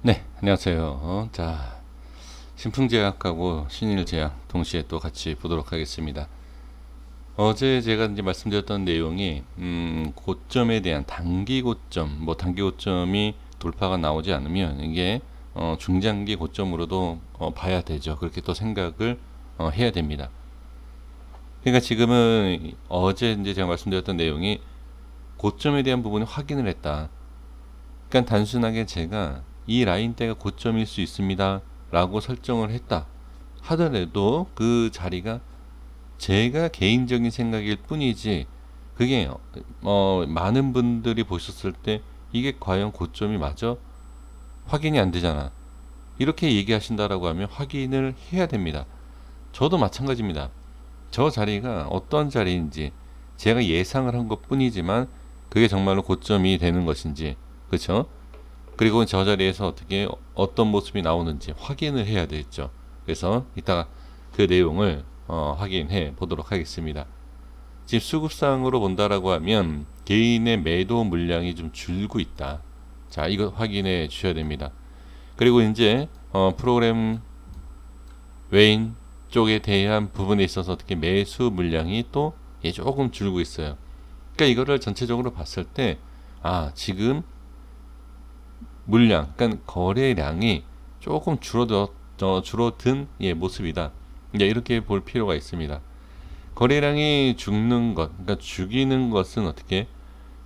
네, 안녕하세요. 자, 신풍제약하고 신일제약 동시에 또 같이 보도록 하겠습니다. 어제 제가 이제 말씀드렸던 내용이 고점에 대한 단기 고점, 뭐 단기 고점이 돌파가 나오지 않으면 이게 중장기 고점으로도 봐야 되죠. 그렇게 또 생각을 해야 됩니다. 그러니까 지금은 어제 이제 제가 말씀드렸던 내용이 고점에 대한 부분을 확인을 했다. 그러니까 단순하게 제가 이 라인대가 고점일 수 있습니다 라고 설정을 했다 하더라도 그 자리가 제가 개인적인 생각일 뿐이지 그게 많은 분들이 보셨을 때 이게 과연 고점이 맞아? 확인이 안 되잖아. 이렇게 얘기하신다라고 하면 확인을 해야 됩니다. 저도 마찬가지입니다. 저 자리가 어떤 자리인지 제가 예상을 한 것 뿐이지만 그게 정말로 고점이 되는 것인지, 그렇죠? 그리고 저 자리에서 어떻게 어떤 모습이 나오는지 확인을 해야 되겠죠. 그래서 이따가 그 내용을 확인해 보도록 하겠습니다. 지금 수급상으로 본다라고 하면 개인의 매도 물량이 좀 줄고 있다. 자, 이거 확인해 주셔야 됩니다. 그리고 이제 프로그램 외인 쪽에 대한 부분에 있어서 어떻게 매수 물량이 또 조금 줄고 있어요. 그러니까 이거를 전체적으로 봤을 때 지금 물량, 그러니까 거래량이 조금 줄어든 모습이다. 이제 이렇게 볼 필요가 있습니다. 거래량이 죽는 것, 그러니까 죽이는 것은 어떻게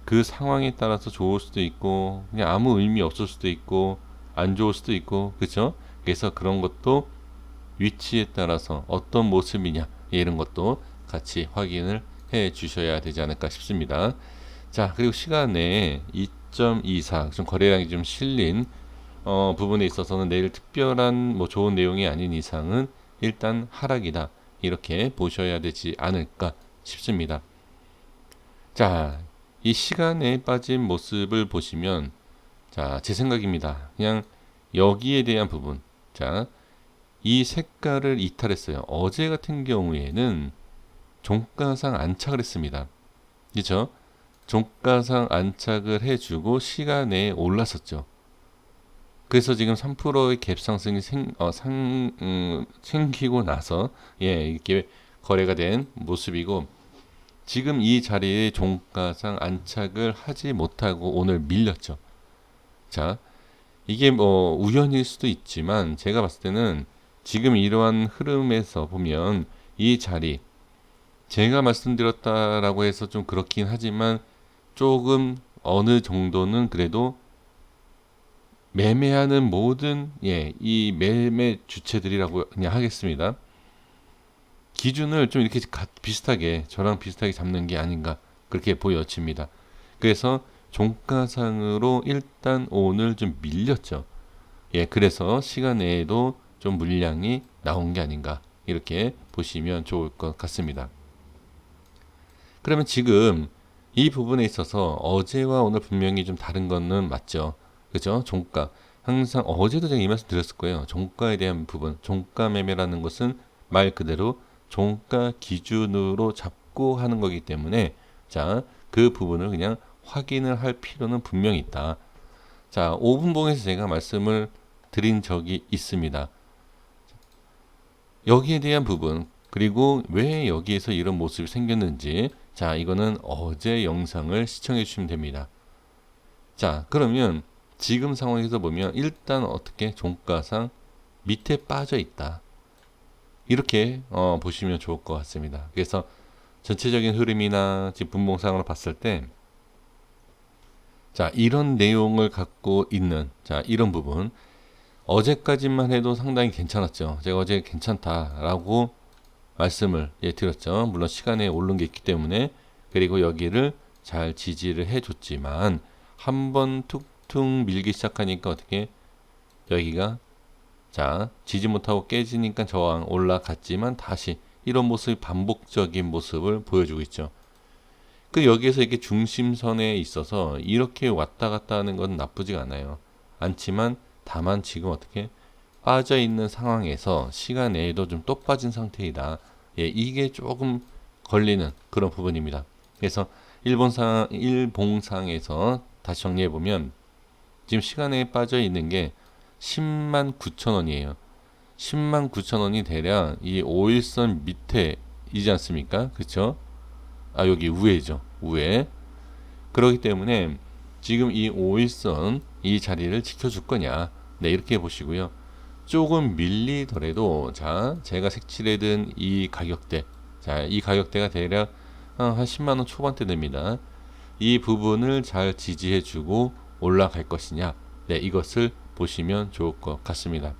그 상황에 따라서 좋을 수도 있고 그냥 아무 의미 없을 수도 있고 안 좋을 수도 있고 그렇죠? 그래서 그런 것도 위치에 따라서 어떤 모습이냐 이런 것도 같이 확인을 해 주셔야 되지 않을까 싶습니다. 자, 그리고 시간에 2.24 좀 거래량이 좀 실린 부분에 있어서는 내일 특별한 뭐 좋은 내용이 아닌 이상은 일단 하락이다. 이렇게 보셔야 되지 않을까 싶습니다. 자, 이 시간에 빠진 모습을 보시면 자, 제 생각입니다. 그냥 여기에 대한 부분. 자, 이 색깔을 이탈했어요. 어제 같은 경우에는 종가상 안착을 했습니다. 그렇죠? 종가상 안착을 해주고 시간에 올랐었죠. 그래서 지금 3%의 갭 상승이 생기고 나서 이렇게 거래가 된 모습이고 지금 이 자리에 종가상 안착을 하지 못하고 오늘 밀렸죠. 자, 이게 뭐 우연일 수도 있지만 제가 봤을 때는 지금 이러한 흐름에서 보면 이 자리 제가 말씀드렸다라고 해서 좀 그렇긴 하지만 조금 어느 정도는 그래도 매매하는 모든 이 매매 주체들이라고 그냥 하겠습니다. 기준을 좀 이렇게 비슷하게 저랑 비슷하게 잡는 게 아닌가 그렇게 보여집니다. 그래서 종가상으로 일단 오늘 좀 밀렸죠. 그래서 시간 내에도 좀 물량이 나온 게 아닌가 이렇게 보시면 좋을 것 같습니다. 그러면 지금 이 부분에 있어서 어제와 오늘 분명히 좀 다른 거는 맞죠. 그죠? 종가. 항상 어제도 제가 이 말씀 드렸을 거예요. 종가에 대한 부분. 종가 매매라는 것은 말 그대로 종가 기준으로 잡고 하는 거기 때문에 자, 그 부분을 그냥 확인을 할 필요는 분명히 있다. 자, 5분봉에서 제가 말씀을 드린 적이 있습니다. 여기에 대한 부분, 그리고 왜 여기에서 이런 모습이 생겼는지, 자, 이거는 어제 영상을 시청해 주시면 됩니다. 자, 그러면 지금 상황에서 보면 일단 어떻게 종가상 밑에 빠져 있다. 이렇게 보시면 좋을 것 같습니다. 그래서 전체적인 흐름이나 지금 분봉상으로 봤을 때, 자, 이런 내용을 갖고 있는, 자, 이런 부분. 어제까지만 해도 상당히 괜찮았죠. 제가 어제 괜찮다라고 말씀을 드렸죠. 물론 시간에 오른 게 있기 때문에. 그리고 여기를 잘 지지를 해줬지만 한번 툭툭 밀기 시작하니까 어떻게 여기가 자 지지 못하고 깨지니까 저항 올라갔지만 다시 이런 모습이 반복적인 모습을 보여주고 있죠. 그 여기에서 이렇게 중심선에 있어서 이렇게 왔다 갔다 하는 건 나쁘지가 않지만 다만 지금 어떻게 빠져 있는 상황에서 시간 내에도 좀 또 빠진 상태이다. 이게 조금 걸리는 그런 부분입니다. 그래서 일봉상에서 다시 정리해 보면 지금 시간에 빠져 있는 게 10만 9천 원이에요. 10만 9천 원이 대략 이 5일선 밑에이지 않습니까? 그쵸? 아, 여기 우회죠. 우회. 그렇기 때문에 지금 이 5일선 이 자리를 지켜줄 거냐. 네, 이렇게 보시고요. 조금 밀리더라도, 자, 제가 색칠해둔 이 가격대. 자, 이 가격대가 대략 한 10만 원 초반대 됩니다. 이 부분을 잘 지지해주고 올라갈 것이냐. 네, 이것을 보시면 좋을 것 같습니다.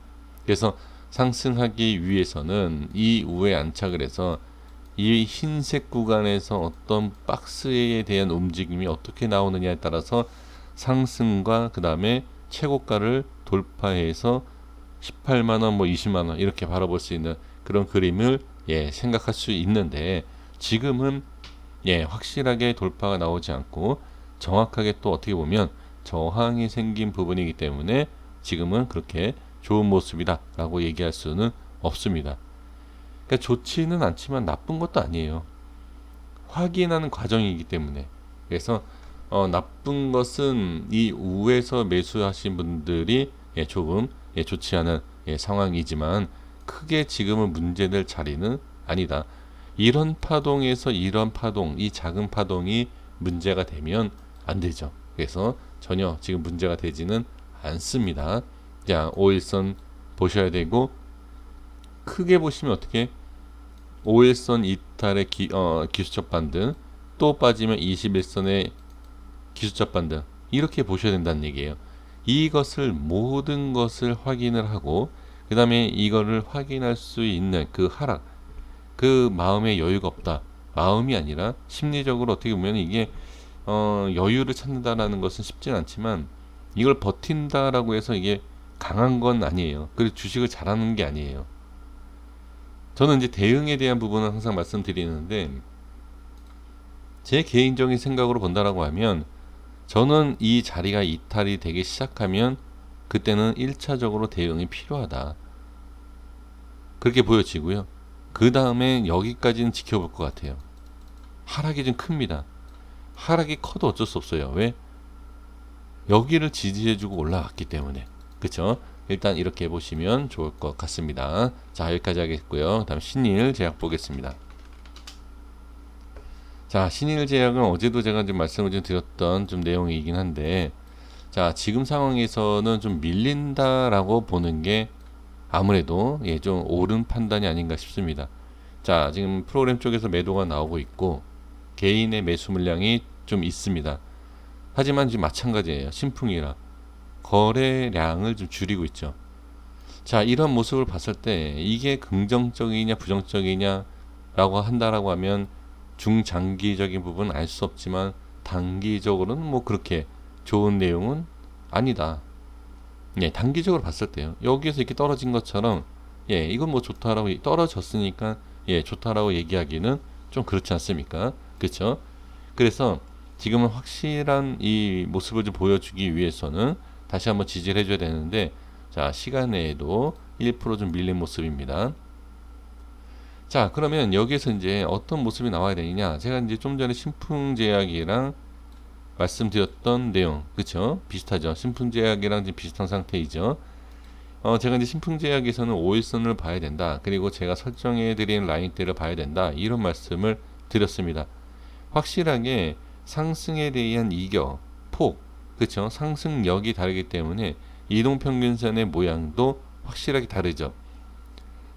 그래서 상승하기 위해서는 이 우에 안착을 해서 이 흰색 구간에서 어떤 박스에 대한 움직임이 어떻게 나오느냐에 따라서 상승과 그 다음에 최고가를 돌파해서 18만원, 뭐 20만원 이렇게 바라볼 수 있는 그런 그림을 생각할 수 있는데, 지금은 확실하게 돌파가 나오지 않고 정확하게 또 어떻게 보면 저항이 생긴 부분이기 때문에 지금은 그렇게 좋은 모습이다 라고 얘기할 수는 없습니다. 그러니까 좋지는 않지만 나쁜 것도 아니에요. 확인하는 과정이기 때문에. 그래서 나쁜 것은 이 우에서 매수하신 분들이 조금 좋지 않은 상황이지만 크게 지금은 문제될 자리는 아니다. 이런 파동에서 이런 파동, 이 작은 파동이 문제가 되면 안 되죠. 그래서 전혀 지금 문제가 되지는 않습니다. 자, 5일선 보셔야 되고, 크게 보시면 어떻게 5일선 이탈의 기술적 반등, 또 빠지면 21선의 기술적 반등, 이렇게 보셔야 된다는 얘기예요. 이것을 모든 것을 확인을 하고 그 다음에 이거를 확인할 수 있는 그 하락, 그 마음의 여유가 없다. 마음이 아니라 심리적으로 어떻게 보면 이게 여유를 찾는다라는 것은 쉽진 않지만 이걸 버틴다라고 해서 이게 강한 건 아니에요. 그리고 주식을 잘하는 게 아니에요. 저는 이제 대응에 대한 부분은 항상 말씀드리는데, 제 개인적인 생각으로 본다라고 하면 저는 이 자리가 이탈이 되기 시작하면 그때는 1차적으로 대응이 필요하다, 그렇게 보여지고요. 그 다음에 여기까지는 지켜볼 것 같아요. 하락이 좀 큽니다. 하락이 커도 어쩔 수 없어요. 왜? 여기를 지지해주고 올라왔기 때문에. 그쵸? 일단 이렇게 보시면 좋을 것 같습니다. 자, 여기까지 하겠고요. 다음 신일 제약 보겠습니다. 자, 신일 제약은 어제도 제가 좀 말씀을 좀 드렸던 좀 내용이긴 한데, 자, 지금 상황에서는 좀 밀린다라고 보는 게 아무래도 좀 옳은 판단이 아닌가 싶습니다. 자, 지금 프로그램 쪽에서 매도가 나오고 있고 개인의 매수 물량이 좀 있습니다. 하지만 지금 마찬가지예요. 신풍이라 거래량을 좀 줄이고 있죠. 자, 이런 모습을 봤을 때 이게 긍정적이냐 부정적이냐 라고 한다라고 하면 중장기적인 부분은 알 수 없지만 단기적으로는 뭐 그렇게 좋은 내용은 아니다. 단기적으로 봤을 때요. 여기에서 이렇게 떨어진 것처럼 이건 뭐 좋다라고 떨어졌으니까 좋다라고 얘기하기는 좀 그렇지 않습니까? 그렇죠? 그래서 지금은 확실한 이 모습을 좀 보여주기 위해서는 다시 한번 지지를 해줘야 되는데, 자, 시간 내에도 1%좀 밀린 모습입니다. 자, 그러면 여기에서 이제 어떤 모습이 나와야 되느냐? 제가 이제 좀 전에 신풍제약이랑 말씀드렸던 내용, 그쵸? 비슷하죠? 신풍제약이랑 지금 비슷한 상태이죠? 제가 이제 신풍제약에서는 5일선을 봐야 된다. 그리고 제가 설정해드린 라인대를 봐야 된다. 이런 말씀을 드렸습니다. 확실하게 상승에 대한 이격, 폭, 그쵸? 상승력이 다르기 때문에 이동평균선의 모양도 확실하게 다르죠.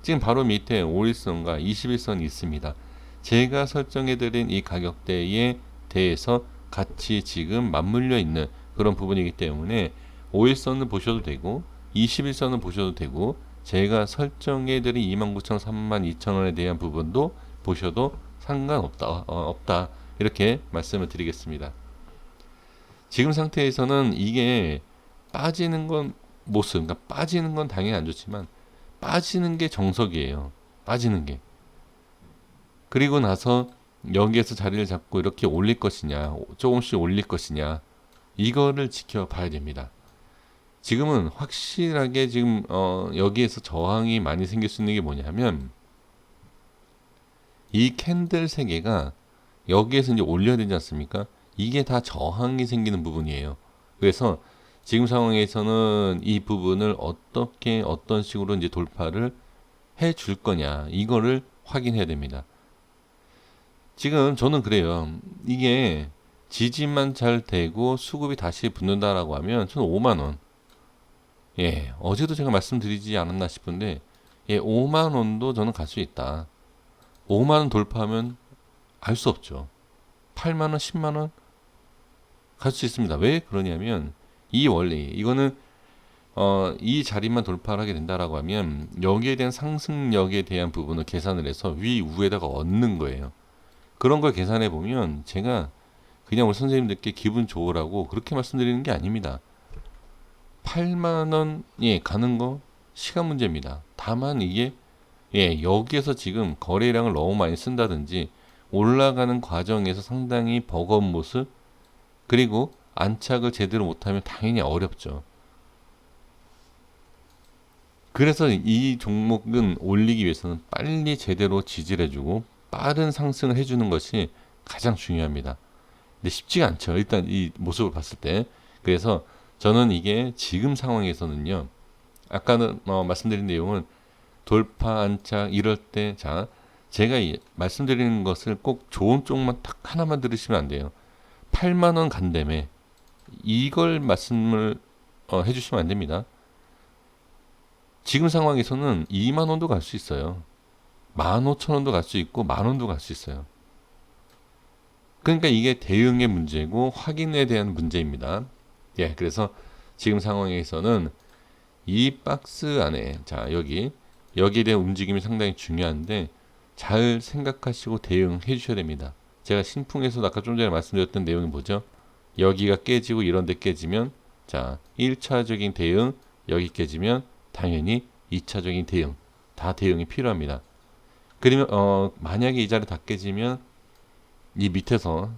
지금 바로 밑에 5일선과 21선이 있습니다. 제가 설정해드린 이 가격대에 대해서 같이 지금 맞물려 있는 그런 부분이기 때문에 5일선을 보셔도 되고 21선을 보셔도 되고 제가 설정해드린 29,000원, 32,000원에 대한 부분도 보셔도 상관없다. 없다. 이렇게 말씀을 드리겠습니다. 지금 상태에서는 이게 빠지는 건 모습, 그러니까 빠지는 건 당연히 안 좋지만 빠지는 게 정석이에요. 빠지는 게. 그리고 나서 여기에서 자리를 잡고 이렇게 올릴 것이냐, 조금씩 올릴 것이냐, 이거를 지켜봐야 됩니다. 지금은 확실하게 지금 여기에서 저항이 많이 생길 수 있는 게 뭐냐면 이 캔들 세 개가 여기에서 이제 올려야 되지 않습니까? 이게 다 저항이 생기는 부분이에요. 그래서 지금 상황에서는 이 부분을 어떻게 어떤 식으로 이제 돌파를 해 줄 거냐 이거를 확인해야 됩니다. 지금 저는 그래요. 이게 지지만 잘 되고 수급이 다시 붙는다라고 하면 저는 5만 원. 예, 어제도 제가 말씀드리지 않았나 싶은데 예, 5만 원도 저는 갈 수 있다. 5만 원 돌파하면 알 수 없죠. 8만 원, 10만 원 갈 수 있습니다. 왜 그러냐면 이 원리 이거는 이 자리만 돌파를 하게 된다라고 하면 여기에 대한 상승력에 대한 부분을 계산을 해서 위 우에다가 얻는 거예요. 그런 걸 계산해 보면 제가 그냥 우리 선생님들께 기분 좋으라고 그렇게 말씀드리는 게 아닙니다. 8만 원에 가는 거 시간 문제입니다. 다만 이게 예, 여기에서 지금 거래량을 너무 많이 쓴다든지 올라가는 과정에서 상당히 버거운 모습 그리고 안착을 제대로 못하면 당연히 어렵죠. 그래서 이 종목은 올리기 위해서는 빨리 제대로 지지를 해주고 빠른 상승을 해주는 것이 가장 중요합니다. 근데 쉽지가 않죠. 일단 이 모습을 봤을 때. 그래서 저는 이게 지금 상황에서는요. 아까는 말씀드린 내용은 돌파 안착 이럴 때 자, 제가 말씀드리는 것을 꼭 좋은 쪽만 딱 하나만 들으시면 안 돼요. 8만 원 간다며 이걸 말씀을 해주시면 안 됩니다. 지금 상황에서는 2만 원도 갈 수 있어요. 15,000원도 갈 수 있고 만 원도 갈 수 있어요. 그러니까 이게 대응의 문제고 확인에 대한 문제입니다. 예, 그래서 지금 상황에서는 이 박스 안에 자 여기에 대한 움직임이 상당히 중요한데 잘 생각하시고 대응해 주셔야 됩니다. 제가 신풍에서 아까 좀 전에 말씀드렸던 내용이 뭐죠? 여기가 깨지고 이런 데 깨지면 자 1차적인 대응 여기 깨지면 당연히 2차적인 대응 다 대응이 필요합니다. 그러면 만약에 이 자리 다 깨지면 이 밑에서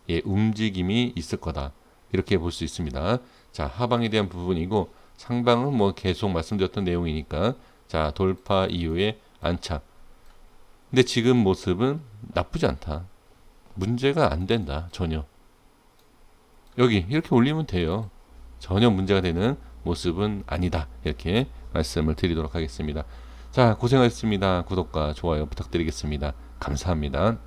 예, 움직임이 있을 거다. 이렇게 볼 수 있습니다. 자, 하방에 대한 부분이고 상방은 뭐 계속 말씀드렸던 내용이니까 자, 돌파 이후에 안착. 근데 지금 모습은 나쁘지 않다. 문제가 안 된다. 전혀. 여기 이렇게 올리면 돼요. 전혀 문제가 되는 모습은 아니다. 이렇게 말씀을 드리도록 하겠습니다. 자, 고생하셨습니다. 구독과 좋아요 부탁드리겠습니다. 감사합니다.